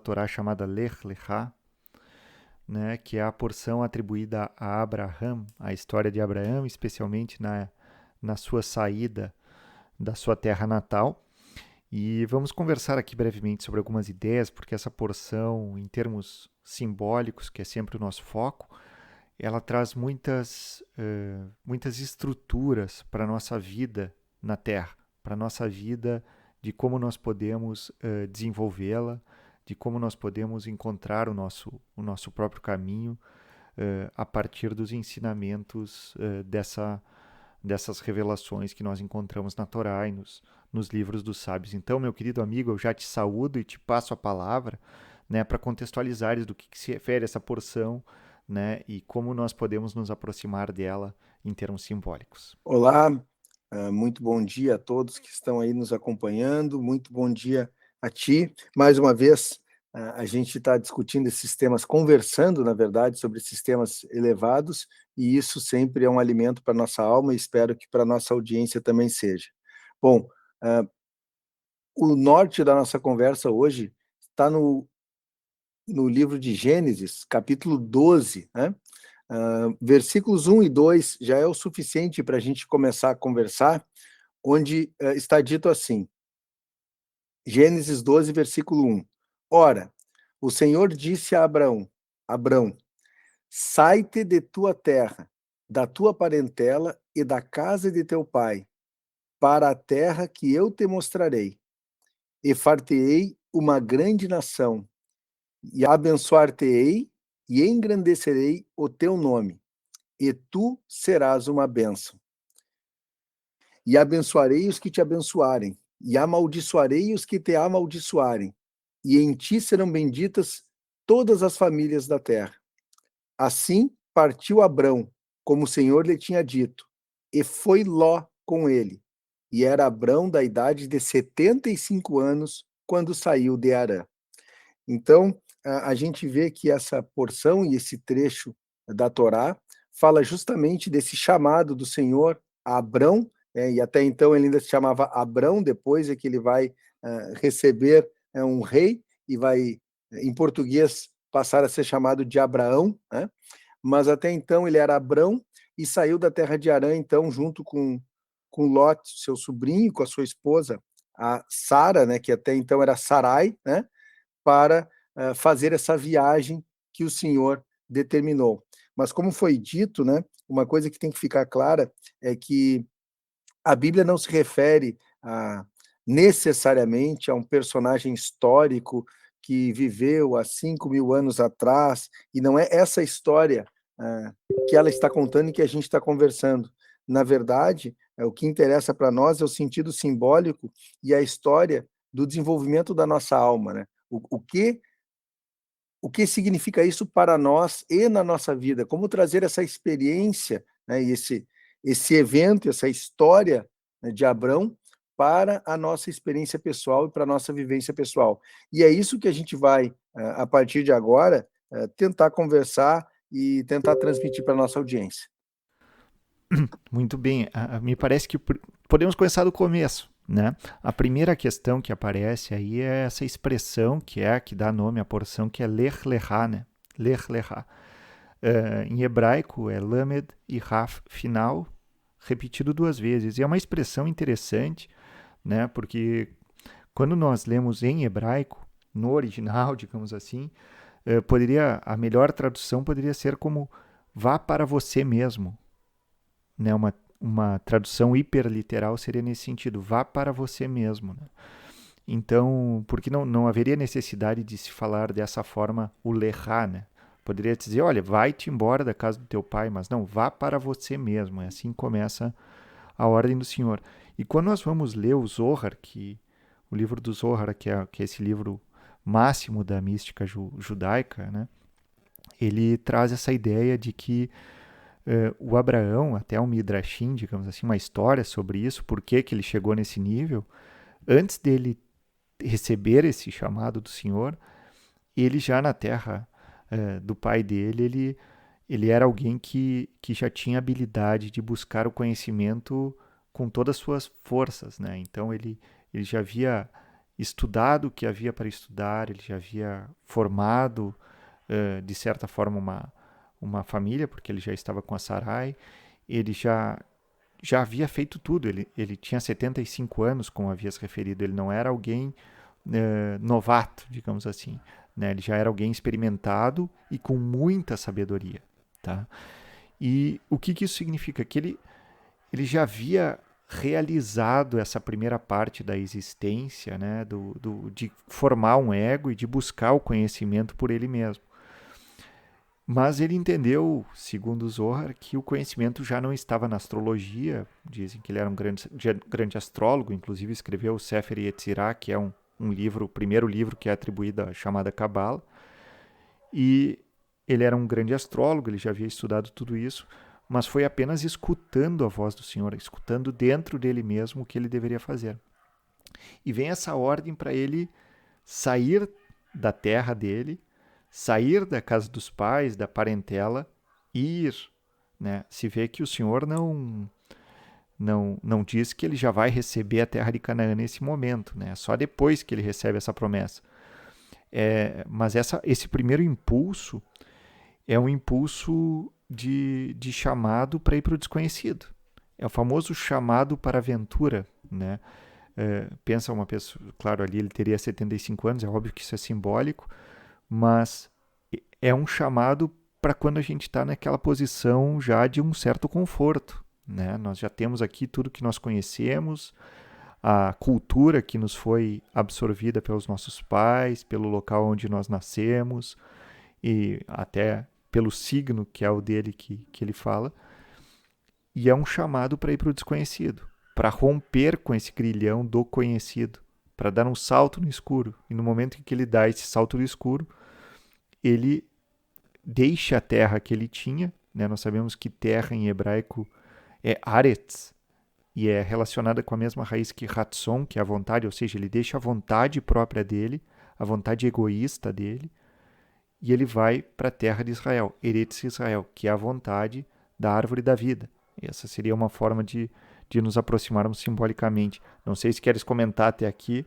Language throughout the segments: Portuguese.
Torá chamada Lech Lechá, né, que é a porção atribuída a Abraão, a história de Abraão, especialmente na sua saída da sua terra natal. E vamos conversar aqui brevemente sobre algumas ideias, porque essa porção, em termos simbólicos, que é sempre o nosso foco, ela traz muitas estruturas para a nossa vida na Terra, para a nossa vida, de como nós podemos desenvolvê-la, de como nós podemos encontrar o nosso próprio caminho a partir dos ensinamentos dessas revelações que nós encontramos na Torá e nos livros dos sábios. Então, meu querido amigo, eu já te saúdo e te passo a palavra, né, para contextualizares do que se refere a essa porção, né, e como nós podemos nos aproximar dela em termos simbólicos. Olá, muito bom dia a todos que estão aí nos acompanhando, muito bom dia a ti. Mais uma vez, a gente está discutindo esses temas, conversando, na verdade, sobre esses temas elevados, e isso sempre é um alimento para a nossa alma e espero que para a nossa audiência também seja. Bom, o norte da nossa conversa hoje está no livro de Gênesis, capítulo 12, né? Versículos 1 e 2 já é o suficiente para a gente começar a conversar, onde está dito assim, Gênesis 12, versículo 1. Ora, o Senhor disse a Abrão, sai-te de tua terra, da tua parentela e da casa de teu pai, para a terra que eu te mostrarei, e far-te-ei uma grande nação, e abençoar-te-ei e engrandecerei o teu nome, e tu serás uma bênção. E abençoarei os que te abençoarem, e amaldiçoarei os que te amaldiçoarem, e em ti serão benditas todas as famílias da terra. Assim partiu Abrão, como o Senhor lhe tinha dito, e foi Ló com ele. E era Abrão da idade de 75 anos, quando saiu de Harã. Então, a gente vê que essa porção e esse trecho da Torá fala justamente desse chamado do Senhor a Abrão, e até então ele ainda se chamava Abrão, depois é que ele vai receber um rei e vai, em português, passar a ser chamado de Abraão, né? Mas até então ele era Abrão e saiu da terra de Harã, então, junto com Lot, seu sobrinho, com a sua esposa, a Sara, né, que até então era Sarai, né, para fazer essa viagem que o Senhor determinou. Mas como foi dito, né, uma coisa que tem que ficar clara é que a Bíblia não se refere necessariamente a um personagem histórico que viveu há 5.000 anos atrás, e não é essa história que ela está contando e que a gente está conversando. Na verdade, o que interessa para nós é o sentido simbólico e a história do desenvolvimento da nossa alma, né? O que significa isso para nós e na nossa vida? Como trazer essa experiência, né, e esse evento, essa história, né, de Abrão para a nossa experiência pessoal e para a nossa vivência pessoal. E é isso que a gente vai, a partir de agora, tentar conversar e tentar transmitir para a nossa audiência. Muito bem, me parece que podemos começar do começo, né? A primeira questão que aparece aí é essa expressão que é a que dá nome à porção, que é Lech Lechá, né? Lech Lechá. Em hebraico é Lamed e Raf final, repetido duas vezes. E é uma expressão interessante, né? Porque quando nós lemos em hebraico, no original, digamos assim, a melhor tradução poderia ser como vá para você mesmo, né? Uma tradução hiperliteral seria nesse sentido, vá para você mesmo, né? Então, porque não haveria necessidade de se falar dessa forma o lechá, né? Poderia dizer, olha, vai-te embora da casa do teu pai, mas não, vá para você mesmo. É assim que começa a ordem do Senhor. E quando nós vamos ler o Zohar, o livro do Zohar, que é esse livro máximo da mística judaica, né? Ele traz essa ideia de que o Abraão, até um midrashim, digamos assim, uma história sobre isso, por que ele chegou nesse nível, antes dele receber esse chamado do Senhor, ele já na terra do pai dele, ele era alguém que já tinha habilidade de buscar o conhecimento com todas as suas forças, né? Então ele já havia estudado o que havia para estudar, ele já havia formado, de certa forma, uma família, porque ele já estava com a Sarai, ele já havia feito tudo, ele tinha 75 anos, como havias referido, ele não era alguém novato, digamos assim, né? Ele já era alguém experimentado e com muita sabedoria, tá? E o que isso significa? Que ele já havia realizado essa primeira parte da existência, né? De formar um ego e de buscar o conhecimento por ele mesmo. Mas ele entendeu, segundo Zohar, que o conhecimento já não estava na astrologia. Dizem que ele era um grande astrólogo, inclusive escreveu o Sefer Yetzirah, que é um livro, o primeiro livro que é atribuído à chamada Cabala. E ele era um grande astrólogo, ele já havia estudado tudo isso, mas foi apenas escutando a voz do Senhor, escutando dentro dele mesmo o que ele deveria fazer. E vem essa ordem para ele sair da terra dele, sair da casa dos pais, da parentela, e ir. Né? Se vê que o Senhor não diz que ele já vai receber a terra de Canaã nesse momento, né? Só depois que ele recebe essa promessa. Mas esse primeiro impulso é um impulso de chamado para ir para o desconhecido. É o famoso chamado para a aventura, né? Pensa uma pessoa, claro, ali ele teria 75 anos, é óbvio que isso é simbólico, mas é um chamado para quando a gente está naquela posição já de um certo conforto, né? Nós já temos aqui tudo que nós conhecemos, a cultura que nos foi absorvida pelos nossos pais, pelo local onde nós nascemos e até pelo signo que é o dele que ele fala, e é um chamado para ir para o desconhecido, para romper com esse grilhão do conhecido, para dar um salto no escuro. E no momento em que ele dá esse salto no escuro, ele deixa a terra que ele tinha, né? Nós sabemos que terra em hebraico é aretz, e é relacionada com a mesma raiz que ratson, que é a vontade, ou seja, ele deixa a vontade própria dele, a vontade egoísta dele, e ele vai para a terra de Israel, Eretz Israel, que é a vontade da árvore da vida. Essa seria uma forma de nos aproximarmos simbolicamente. Não sei se queres comentar até aqui.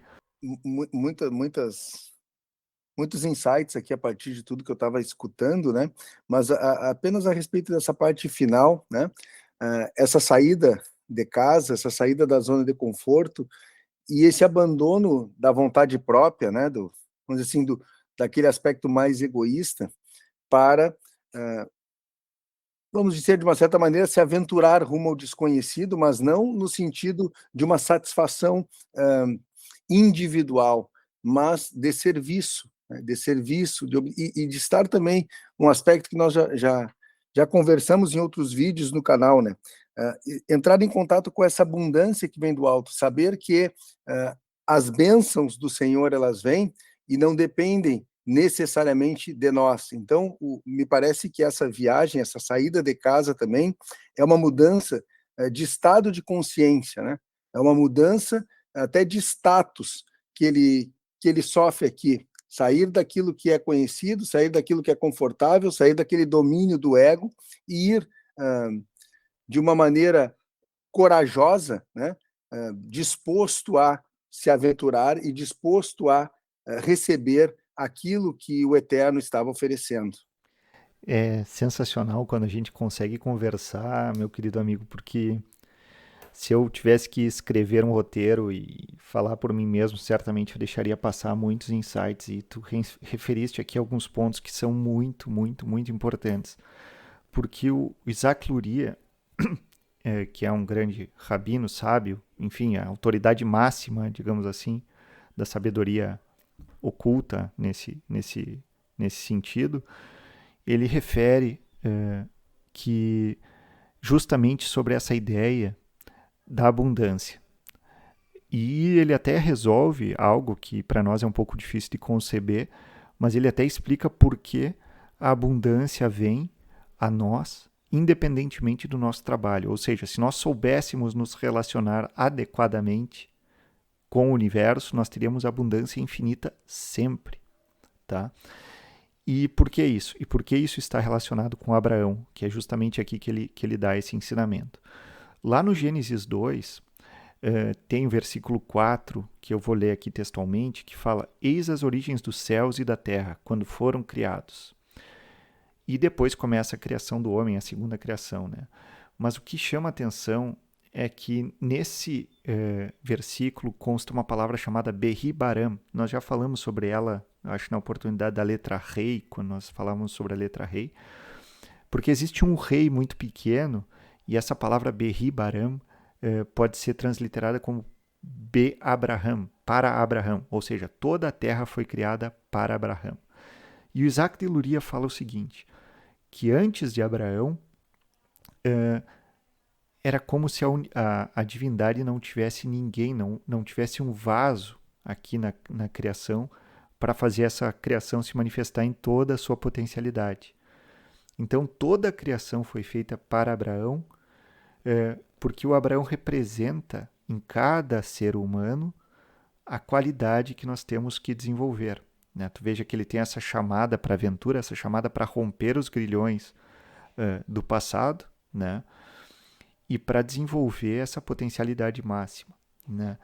Muitos insights aqui a partir de tudo que eu estava escutando, né? Mas apenas a respeito dessa parte final, né? Essa saída de casa, essa saída da zona de conforto e esse abandono da vontade própria, né? Vamos dizer assim, daquele aspecto mais egoísta para, vamos dizer, de uma certa maneira, se aventurar rumo ao desconhecido, mas não no sentido de uma satisfação individual, mas de serviço, né? De serviço, e de estar também um aspecto que nós já conversamos em outros vídeos no canal, né? Entrar em contato com essa abundância que vem do alto, saber que as bênçãos do Senhor, elas vêm e não dependem necessariamente de nós. Então, me parece que essa viagem, essa saída de casa também é uma mudança de estado de consciência, né? É uma mudança até de status que ele sofre aqui. Sair daquilo que é conhecido, sair daquilo que é confortável, sair daquele domínio do ego e ir de uma maneira corajosa, né? Disposto a se aventurar e disposto a receber aquilo que o Eterno estava oferecendo. É sensacional quando a gente consegue conversar, meu querido amigo, porque se eu tivesse que escrever um roteiro e falar por mim mesmo, certamente eu deixaria passar muitos insights. E tu referiste aqui alguns pontos que são muito, muito, muito importantes. Porque o Isaac Luria, que é um grande rabino sábio, enfim, a autoridade máxima, digamos assim, da sabedoria oculta nesse sentido, ele refere que justamente sobre essa ideia da abundância. E ele até resolve algo que para nós é um pouco difícil de conceber, mas ele até explica por que a abundância vem a nós independentemente do nosso trabalho. Ou seja, se nós soubéssemos nos relacionar adequadamente com o universo, nós teríamos abundância infinita sempre, tá? E por que isso? E por que isso está relacionado com Abraão, que é justamente aqui que ele dá esse ensinamento. Lá no Gênesis 2, tem o versículo 4, que eu vou ler aqui textualmente, que fala: Eis as origens dos céus e da terra, quando foram criados. E depois começa a criação do homem, a segunda criação, né? Mas o que chama a atenção é que nesse versículo consta uma palavra chamada Behi-Baram. Nós já falamos sobre ela, acho na oportunidade da letra rei, quando nós falamos sobre a letra rei, porque existe um rei muito pequeno, e essa palavra Behi-Baram pode ser transliterada como Be-Abraham, para Abraão, ou seja, toda a terra foi criada para Abraão. E o Isaac de Luria fala o seguinte, que antes de Abraão, era como se a divindade não tivesse ninguém, não tivesse um vaso aqui na criação para fazer essa criação se manifestar em toda a sua potencialidade. Então, toda a criação foi feita para Abraão, porque o Abraão representa em cada ser humano a qualidade que nós temos que desenvolver. Né? Tu veja que ele tem essa chamada para a aventura, essa chamada para romper os grilhões do passado, né? E para desenvolver essa potencialidade máxima. Né?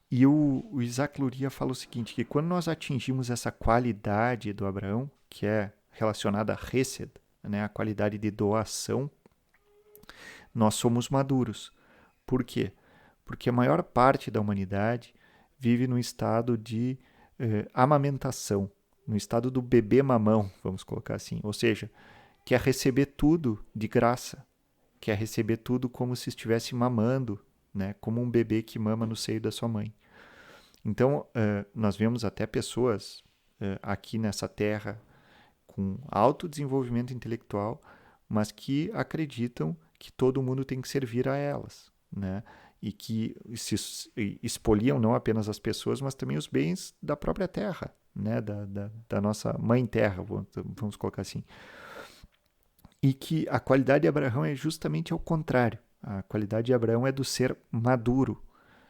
E o Isaac Luria fala o seguinte, que quando nós atingimos essa qualidade do Abraão, que é relacionada a Hesed, né? A qualidade de doação, nós somos maduros. Por quê? Porque a maior parte da humanidade vive num estado de amamentação, no estado do bebê mamão, vamos colocar assim. Ou seja, quer receber tudo de graça, quer receber tudo como se estivesse mamando, né? Como um bebê que mama no seio da sua mãe. Então, nós vemos até pessoas aqui nessa terra com alto desenvolvimento intelectual, mas que acreditam que todo mundo tem que servir a elas, né? E que se expoliam não apenas as pessoas, mas também os bens da própria terra, né? Da nossa mãe terra, vamos colocar assim. E que a qualidade de Abraão é justamente ao contrário. A qualidade de Abraão é do ser maduro,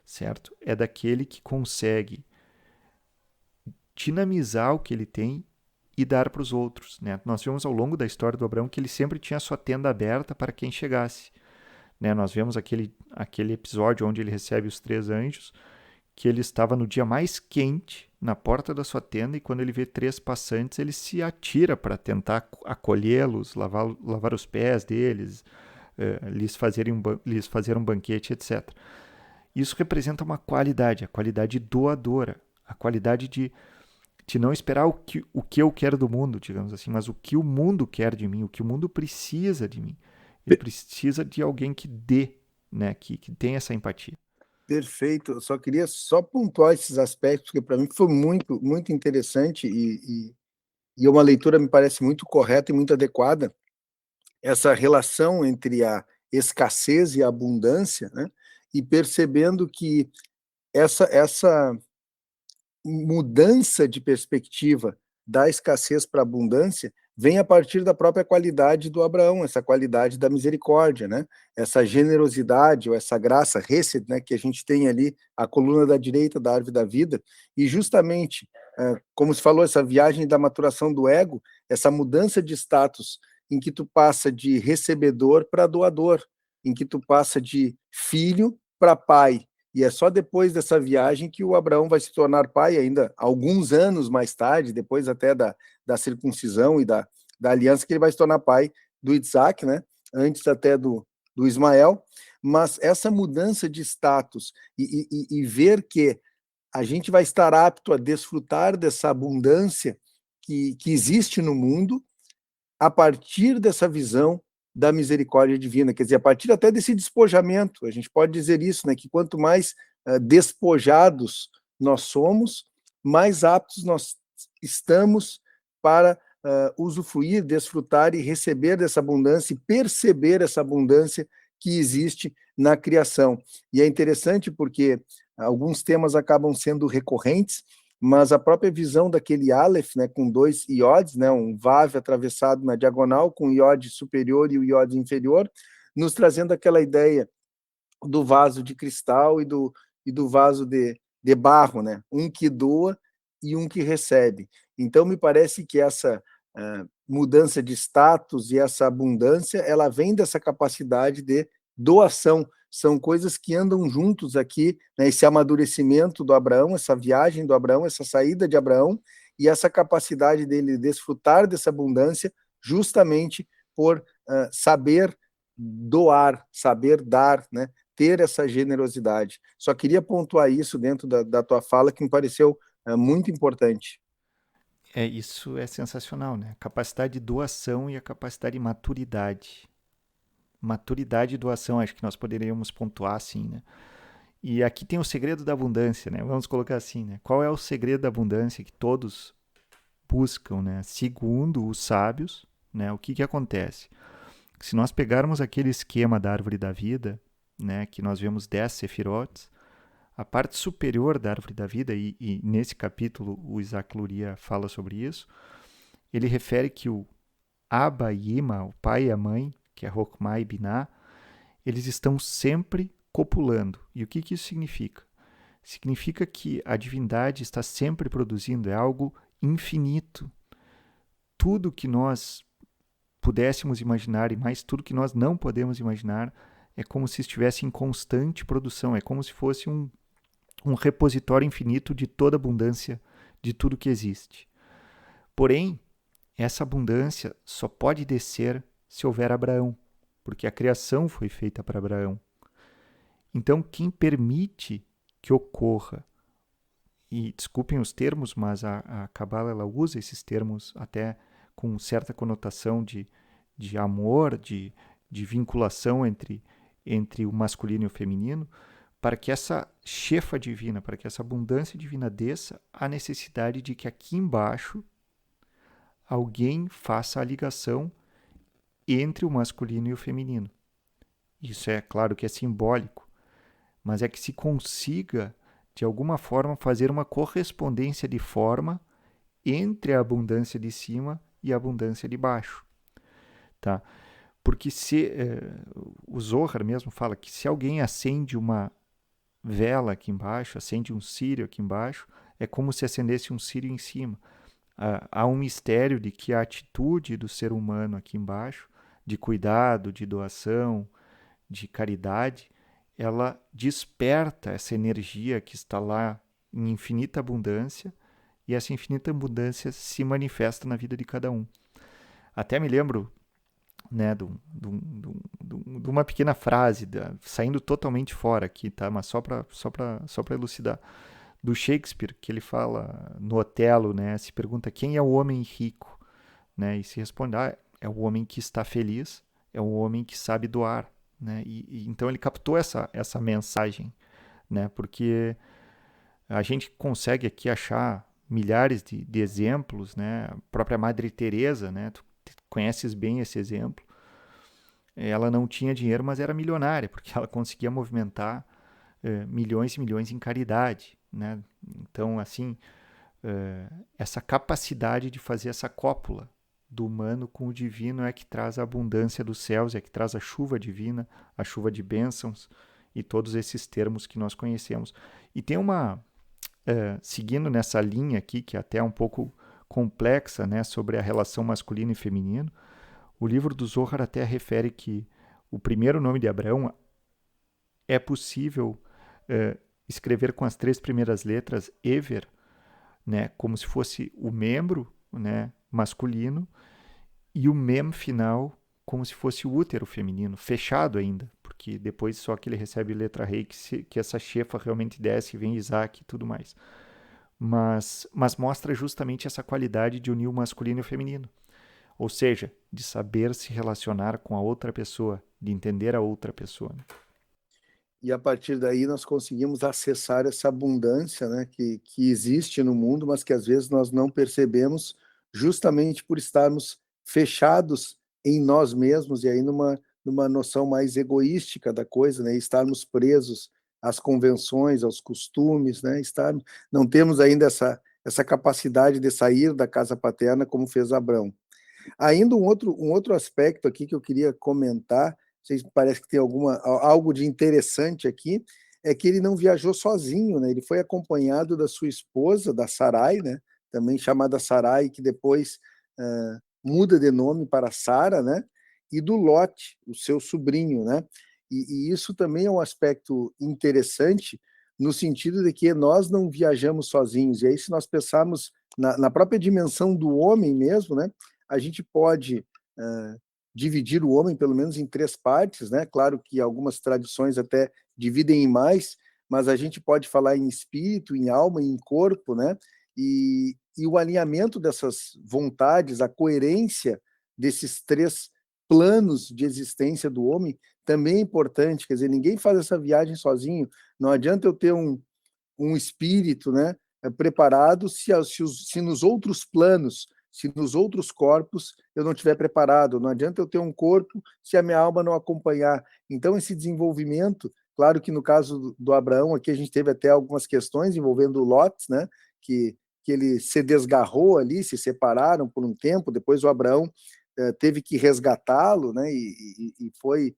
certo? É daquele que consegue dinamizar o que ele tem e dar para os outros. Né? Nós vemos ao longo da história do Abraão que ele sempre tinha a sua tenda aberta para quem chegasse. Né? Nós vemos aquele episódio onde ele recebe os 3 anjos, que ele estava no dia mais quente na porta da sua tenda e quando ele vê 3 passantes, ele se atira para tentar acolhê-los, lavar os pés deles, lhes fazer um banquete, etc. Isso representa uma qualidade, a qualidade doadora, a qualidade de não esperar o que eu quero do mundo, digamos assim, mas o que o mundo quer de mim, o que o mundo precisa de mim. Ele precisa de alguém que dê, né, que tenha essa empatia. Perfeito, eu só queria pontuar esses aspectos, porque para mim foi muito, muito interessante e uma leitura me parece muito correta e muito adequada, essa relação entre a escassez e a abundância, né? E percebendo que essa mudança de perspectiva da escassez para a abundância vem a partir da própria qualidade do Abraão, essa qualidade da misericórdia, né? Essa generosidade ou essa graça, Hesed, né? Que a gente tem ali, a coluna da direita da árvore da vida, e justamente, como se falou, essa viagem da maturação do ego, essa mudança de status em que tu passa de recebedor para doador, em que tu passa de filho para pai, e é só depois dessa viagem que o Abraão vai se tornar pai, ainda alguns anos mais tarde, depois até da circuncisão e da aliança, que ele vai se tornar pai do Isaac, né? Antes até do Ismael. Mas essa mudança de status e ver que a gente vai estar apto a desfrutar dessa abundância que existe no mundo a partir dessa visão da misericórdia divina, quer dizer, a partir até desse despojamento, a gente pode dizer isso, né, que quanto mais despojados nós somos, mais aptos nós estamos para usufruir, desfrutar e receber dessa abundância e perceber essa abundância que existe na criação. E é interessante porque alguns temas acabam sendo recorrentes, mas a própria visão daquele Aleph, né, com 2 iodes, né, um Vav atravessado na diagonal, com o iode superior e o iode inferior, nos trazendo aquela ideia do vaso de cristal e do vaso de barro, né, um que doa e um que recebe. Então, me parece que essa mudança de status e essa abundância, ela vem dessa capacidade de doação, são coisas que andam juntos aqui, né? Esse amadurecimento do Abraão, essa viagem do Abraão, essa saída de Abraão e essa capacidade dele desfrutar dessa abundância justamente por saber doar, saber dar, né? Ter essa generosidade. Só queria pontuar isso dentro da tua fala, que me pareceu muito importante. Isso é sensacional, né? A capacidade de doação e a capacidade de maturidade. Maturidade e doação, acho que nós poderíamos pontuar assim, né? E aqui tem o segredo da abundância, né? Vamos colocar assim, né? Qual é o segredo da abundância que todos buscam, né? Segundo os sábios, né? O que que acontece? Se nós pegarmos aquele esquema da árvore da vida, né? Que nós vemos 10 sefirotes, a parte superior da árvore da vida, e nesse capítulo o Isaac Luria fala sobre isso, ele refere que o Abba e Ima, o pai e a mãe, que é Rokhmah e Binah, eles estão sempre copulando. E o que que isso significa? Significa que a divindade está sempre produzindo, é algo infinito. Tudo que nós pudéssemos imaginar e mais tudo que nós não podemos imaginar é como se estivesse em constante produção, é como se fosse um repositório infinito de toda a abundância de tudo que existe. Porém, essa abundância só pode descer se houver Abraão, porque a criação foi feita para Abraão. Então, quem permite que ocorra, e desculpem os termos, mas a Kabbalah ela usa esses termos até com certa conotação de amor, de vinculação entre o masculino e o feminino, para que essa chefa divina, para que essa abundância divina desça, há necessidade de que aqui embaixo alguém faça a ligação entre o masculino e o feminino. Isso é claro que é simbólico, mas é que se consiga, de alguma forma, fazer uma correspondência de forma entre a abundância de cima e a abundância de baixo. Tá? Porque o Zohar mesmo fala que se alguém acende uma vela aqui embaixo, acende um círio aqui embaixo, é como se acendesse um círio em cima. Há um mistério de que a atitude do ser humano aqui embaixo, de cuidado, de doação, de caridade, ela desperta essa energia que está lá em infinita abundância, e essa infinita abundância se manifesta na vida de cada um. Até me lembro, né, de uma pequena frase, saindo totalmente fora aqui, tá? Mas só para elucidar, do Shakespeare, que ele fala no Otelo, né? Se pergunta quem é o homem rico, né? E se responde, é o homem que está feliz, é o homem que sabe doar, né? Então ele captou essa mensagem, né? Porque a gente consegue aqui achar milhares de exemplos, né? A própria Madre Teresa, né? Tu conheces bem esse exemplo. Ela não tinha dinheiro, mas era milionária, porque ela conseguia movimentar milhões e milhões em caridade, né? Então, assim, essa capacidade de fazer essa cópula do humano com o divino é que traz a abundância dos céus, é que traz a chuva divina, a chuva de bênçãos e todos esses termos que nós conhecemos. E tem seguindo nessa linha aqui, que é até um pouco complexa, né, sobre a relação masculino e feminino, o livro do Zohar até refere que o primeiro nome de Abraão é possível escrever com as 3 primeiras letras Ever, né, como se fosse o membro, né, masculino, e o mem final como se fosse o útero feminino, fechado ainda, porque depois só que ele recebe letra rei que essa chefa realmente desce, vem Isaac e tudo mais. Mas mostra justamente essa qualidade de unir o masculino e o feminino. Ou seja, de saber se relacionar com a outra pessoa, de entender a outra pessoa. Né? E a partir daí nós conseguimos acessar essa abundância, né, que existe no mundo, mas que às vezes nós não percebemos justamente por estarmos fechados em nós mesmos e aí numa noção mais egoística da coisa, né, estarmos presos às convenções, aos costumes, né, não temos ainda essa capacidade de sair da casa paterna como fez Abrão. Ainda um outro aspecto aqui que eu queria comentar, vocês parece que tem algo de interessante aqui, é que ele não viajou sozinho, né? Ele foi acompanhado da sua esposa, da Sarai, né? Também chamada Sarai, que depois muda de nome para Sara, né? E do Lote, o seu sobrinho, né? E isso também é um aspecto interessante, no sentido de que nós não viajamos sozinhos. E aí, se nós pensarmos na própria dimensão do homem mesmo, né, a gente pode dividir o homem pelo menos em 3 partes, né? Claro que algumas tradições até dividem em mais, mas a gente pode falar em espírito, em alma, em corpo, né? E o alinhamento dessas vontades, a coerência desses 3 planos de existência do homem também é importante. Quer dizer, ninguém faz essa viagem sozinho. Não adianta eu ter um espírito, né, preparado se nos outros planos, se nos outros corpos eu não estiver preparado. Não adianta eu ter um corpo se a minha alma não acompanhar. Então, esse desenvolvimento, claro que no caso do Abraão, aqui a gente teve até algumas questões envolvendo o Lot, né, que ele se desgarrou ali, se separaram por um tempo, depois o Abraão teve que resgatá-lo, né, e foi,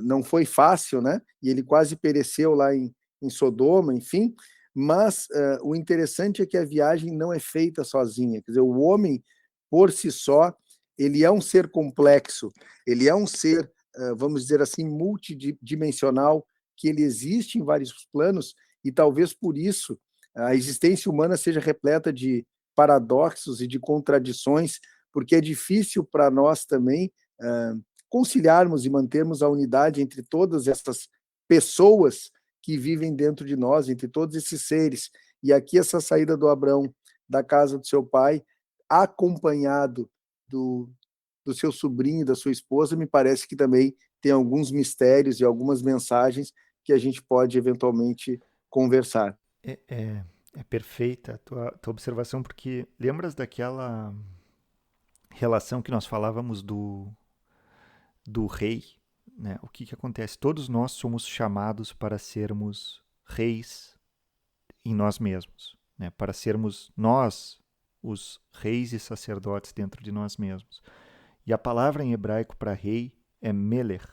não foi fácil, né, e ele quase pereceu lá em Sodoma, enfim. Mas o interessante é que a viagem não é feita sozinha. Quer dizer, o homem, por si só, ele é um ser complexo, ele é um ser, vamos dizer assim, multidimensional, que ele existe em vários planos, e talvez por isso a existência humana seja repleta de paradoxos e de contradições, porque é difícil para nós também conciliarmos e mantermos a unidade entre todas essas pessoas que vivem dentro de nós, entre todos esses seres. E aqui essa saída do Abraão da casa do seu pai, acompanhado do seu sobrinho e da sua esposa, me parece que também tem alguns mistérios e algumas mensagens que a gente pode eventualmente conversar. É perfeita a tua observação, porque lembras daquela relação que nós falávamos do rei, né? O que acontece? Todos nós somos chamados para sermos reis em nós mesmos, né? Para sermos nós os reis e sacerdotes dentro de nós mesmos. E a palavra em hebraico para rei é melech,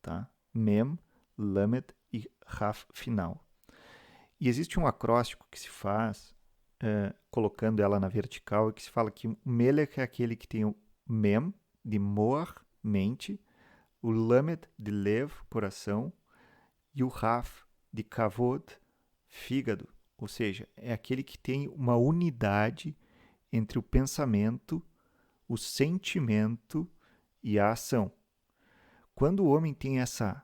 tá? Mem, lamed e raf final. E existe um acróstico que se faz colocando ela na vertical, que se fala que o melech é aquele que tem o mem, de moar, mente, o lamed, de lev, coração, e o raf, de kavod, fígado. Ou seja, é aquele que tem uma unidade entre o pensamento, o sentimento e a ação. Quando o homem tem essa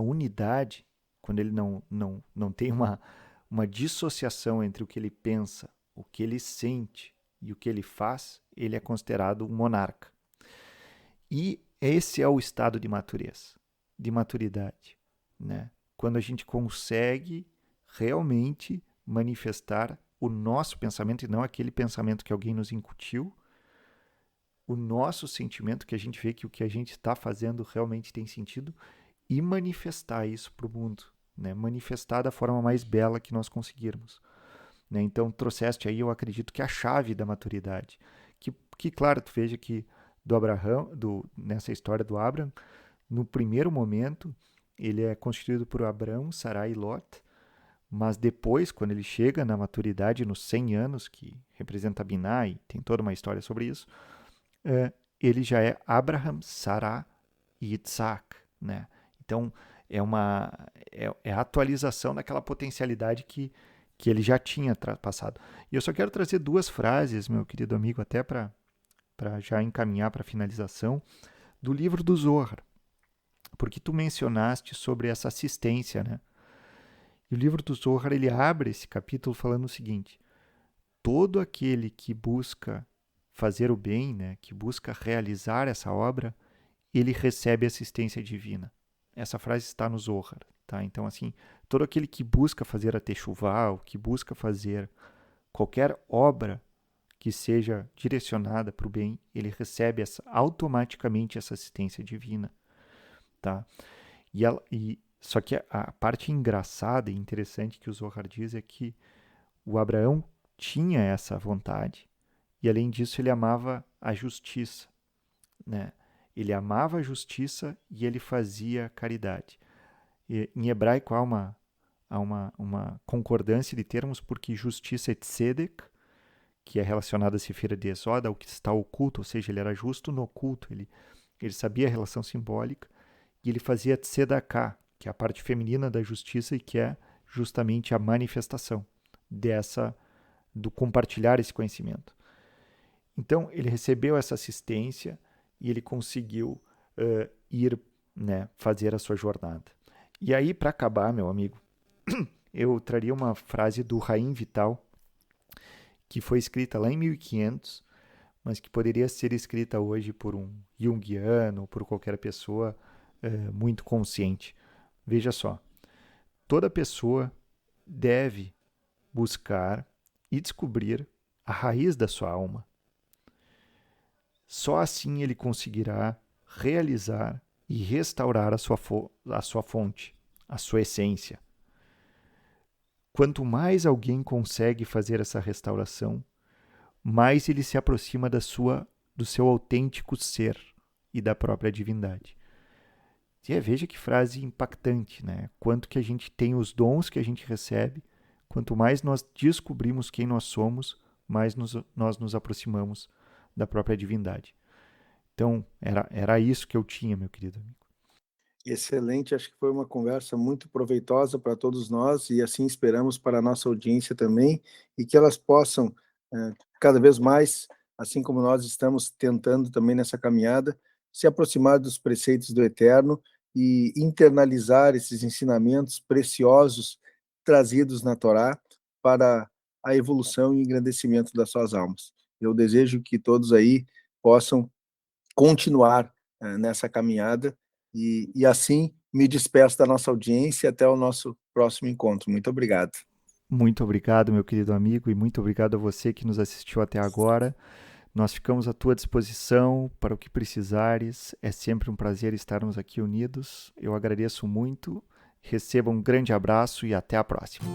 unidade, quando ele não tem uma dissociação entre o que ele pensa, o que ele sente e o que ele faz, ele é considerado um monarca. E esse é o estado de maturidade, né? Quando a gente consegue realmente manifestar o nosso pensamento e não aquele pensamento que alguém nos incutiu, o nosso sentimento, que a gente vê que o que a gente está fazendo realmente tem sentido, e manifestar isso para o mundo, né? Manifestar da forma mais bela que nós conseguirmos, né? Então, trouxeste aí, eu acredito que a chave da maturidade, que claro, tu veja que do Abraão, nessa história do Abraham, no primeiro momento, ele é constituído por Abrão, Sarai e Lot, mas depois, quando ele chega na maturidade, nos 100 anos, que representa Biná, e tem toda uma história sobre isso, ele já é Abraham, Sará e Isaac, né? Então, é a atualização daquela potencialidade que ele já tinha passado. E eu só quero trazer 2 frases, meu querido amigo, até para já encaminhar para a finalização, do livro do Zohar, porque tu mencionaste sobre essa assistência, né? E o livro do Zohar, ele abre esse capítulo falando o seguinte: todo aquele que busca fazer o bem, né, que busca realizar essa obra, ele recebe assistência divina. Essa frase está no Zohar, tá? Então, assim, todo aquele que busca fazer a techuvá, ou que busca fazer qualquer obra que seja direcionada para o bem, ele recebe automaticamente essa assistência divina, tá? Só que a parte engraçada e interessante que o Zohar diz é que o Abraão tinha essa vontade e, além disso, ele amava a justiça, né? Ele amava a justiça e ele fazia caridade. E, em hebraico há uma concordância de termos, porque justiça é tzedek, que é relacionada a Sefira de Esod, ao que está oculto, ou seja, ele era justo no oculto, ele sabia a relação simbólica, e ele fazia tzedakah, que é a parte feminina da justiça e que é justamente a manifestação do compartilhar esse conhecimento. Então, ele recebeu essa assistência e ele conseguiu ir, né, fazer a sua jornada. E aí, para acabar, meu amigo, eu traria uma frase do Haim Vital, que foi escrita lá em 1500, mas que poderia ser escrita hoje por um junguiano ou por qualquer pessoa muito consciente. Veja só, toda pessoa deve buscar e descobrir a raiz da sua alma. Só assim ele conseguirá realizar e restaurar a sua fonte, a sua essência. Quanto mais alguém consegue fazer essa restauração, mais ele se aproxima do seu autêntico ser e da própria divindade. E veja que frase impactante, né? Quanto que a gente tem os dons que a gente recebe, quanto mais nós descobrimos quem nós somos, mais nós nos aproximamos da própria divindade. Então, era isso que eu tinha, meu querido amigo. Excelente, acho que foi uma conversa muito proveitosa para todos nós e assim esperamos para a nossa audiência também e que elas possam, cada vez mais, assim como nós estamos tentando também nessa caminhada, se aproximar dos preceitos do Eterno e internalizar esses ensinamentos preciosos trazidos na Torá para a evolução e engrandecimento das suas almas. Eu desejo que todos aí possam continuar nessa caminhada e assim me despeço da nossa audiência até o nosso próximo encontro. Muito obrigado. Muito obrigado, meu querido amigo, e muito obrigado a você que nos assistiu até agora. Nós ficamos à tua disposição para o que precisares. É sempre um prazer estarmos aqui unidos. Eu agradeço muito. Receba um grande abraço e até a próxima.